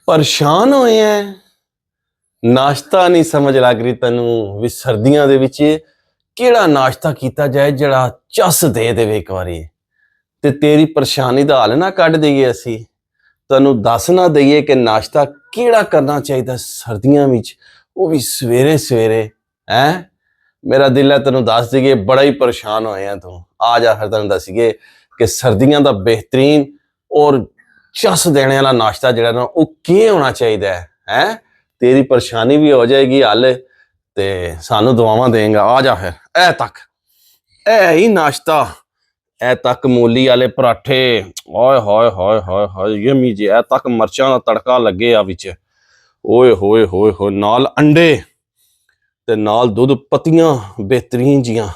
ਪਰੇਸ਼ਾਨ ਹੋਏ ਐ। ਨਾਸ਼ਤਾ ਨਹੀਂ ਸਮਝ ਲੱਗ ਰਹੀ ਤੈਨੂੰ ਵੀ ਸਰਦੀਆਂ ਦੇ ਵਿੱਚ ਕਿਹੜਾ ਨਾਸ਼ਤਾ ਕੀਤਾ ਜਾਏ ਜਿਹੜਾ ਚੱਸ ਦੇ ਦੇਵੇ ਇੱਕ ਵਾਰੀ। ਤੇ ਤੇਰੀ ਪਰੇਸ਼ਾਨੀ ਦਾ ਹੱਲ ਨਾ ਕੱਢ ਦਈਏ ਅਸੀਂ, ਤੈਨੂੰ ਦੱਸ ਨਾ ਦਈਏ ਕਿ ਨਾਸ਼ਤਾ ਕਿਹੜਾ ਕਰਨਾ ਚਾਹੀਦਾ ਸਰਦੀਆਂ ਵਿੱਚ, ਉਹ ਵੀ ਸਵੇਰੇ ਸਵੇਰੇ। ਹੈ ਮੇਰਾ ਦਿਲ ਹੈ ਤੈਨੂੰ ਦੱਸ ਦਈਏ, ਬੜਾ ਹੀ ਪਰੇਸ਼ਾਨ ਹੋਏ ਆ ਤੂੰ। ਆ ਜਾ ਫਿਰ ਤੈਨੂੰ ਦੱਸੀਏ ਕਿ ਸਰਦੀਆਂ ਦਾ ਬਿਹਤਰੀਨ ਔਰ ਚੱਸ ਦੇਣੇ ਵਾਲਾ ਨਾਸ਼ਤਾ ਜਿਹੜਾ ਨਾ ਉਹ ਕੀ ਹੋਣਾ ਚਾਹੀਦਾ ਹੈ। ਤੇਰੀ ਪਰੇਸ਼ਾਨੀ ਵੀ ਹੋ ਜਾਏਗੀ ਹੱਲ ਤੇ ਸਾਨੂੰ ਦੁਆਵਾਂ ਦੇਂਗਾ। ਆ ਜਾ ਫਿਰ ਇਹ ਤੱਕ, ਇਹ ਹੀ ਨਾਸ਼ਤਾ। ਇਹ ਤੱਕ ਮੂਲੀ ਵਾਲੇ ਪਰਾਠੇ, ਓਏ ਹੋਏ ਹੋਏ ਹੋਏ ਹੋਏ ਯਮੀ ਜੀ। ਇਹ ਤੱਕ ਮਿਰਚਾਂ ਦਾ ਤੜਕਾ ਲੱਗੇ ਆ ਵਿੱਚ, ਓਏ ਹੋਏ ਹੋਏ ਹੋਏ, ਨਾਲ ਅੰਡੇ ਤੇ ਨਾਲ ਦੁੱਧ ਪੱਤੀਆਂ ਬਿਹਤਰੀਨ ਜੀਆਂ।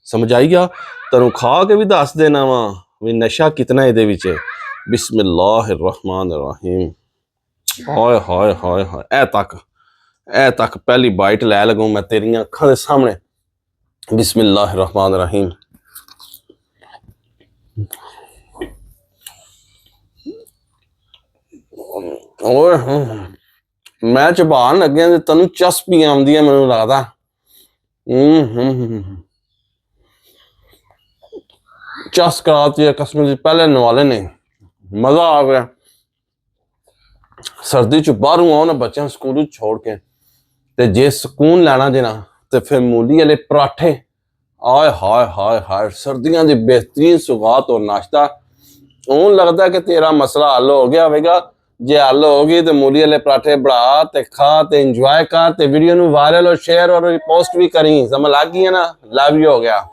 ਸਮਝ ਆਈ ਗਿਆ? ਤੈਨੂੰ ਖਾ ਕੇ ਵੀ ਦੱਸ ਦੇਣਾ ਵਾ ਵੀ ਨਸ਼ਾ ਕਿਤਨਾ ਇਹਦੇ ਵਿੱਚ। ਬਿਸਮਿल्लाह रहमान रहीम। ਹਾਏ ਹਾਏ ਹਾਏ ਹਾਏ, ਇਹ ਤੱਕ ਪਹਿਲੀ ਬਾਈਟ ਲੈ ਲਗੂ ਮੈਂ ਤੇਰੀਆਂ ਅੱਖਾਂ ਦੇ ਸਾਹਮਣੇ। ਬਿਸਮਿल्लाह रहमान रहीम। ਓਏ ਮੈਂ ਚਬਾਣ ਲੱਗਿਆ ਤੇ ਤੈਨੂੰ ਚਸਪੀ ਆਉਂਦੀ ਹੈ ਮੈਨੂੰ ਲੱਗਦਾ। ਚਸ ਕਰਾਤੀ ਹੈ ਕਸਮ ਦੀ, ਪਹਿਲੇ ਨਵਾਲੇ ਨੇ ਮਜ਼ਾ ਆ ਗਿਆ। ਸਰਦੀ ਚ ਬਾਹਰੋਂ ਆਓ ਨਾ ਬੱਚਿਆਂ ਸਕੂਲ ਛੋੜ ਕੇ, ਤੇ ਜੇ ਸਕੂਨ ਲੈਣਾ ਜੇ ਨਾ ਤੇ ਫਿਰ ਮੂਲੀ ਵਾਲੇ ਪਰਾਠੇ। ਆਏ ਹਾਏ ਹਾਏ ਹਾਏ, ਸਰਦੀਆਂ ਦੀ ਬਿਹਤਰੀਨ ਸੁਗਾਤ ਔਰ ਨਾਸ਼ਤਾ। ਹੁਣ ਲੱਗਦਾ ਕਿ ਤੇਰਾ ਮਸਲਾ ਹੱਲ ਹੋ ਗਿਆ ਹੋਵੇਗਾ। ਜੇ ਹੱਲ ਹੋ ਗਈ ਤੇ ਮੂਲੀ ਵਾਲੇ ਪਰਾਠੇ ਬਣਾ ਤੇ ਖਾ ਤੇ ਇੰਜੋਏ ਕਰ, ਤੇ ਵੀਡੀਓ ਨੂੰ ਵਾਇਰਲ ਔਰ ਸ਼ੇਅਰ ਔਰ ਪੋਸਟ ਵੀ ਕਰੀ। ਸਮਝ ਲੱਗ ਗਈ ਹੈ ਨਾ? ਲਵ ਯੂ ਹੋ ਗਿਆ।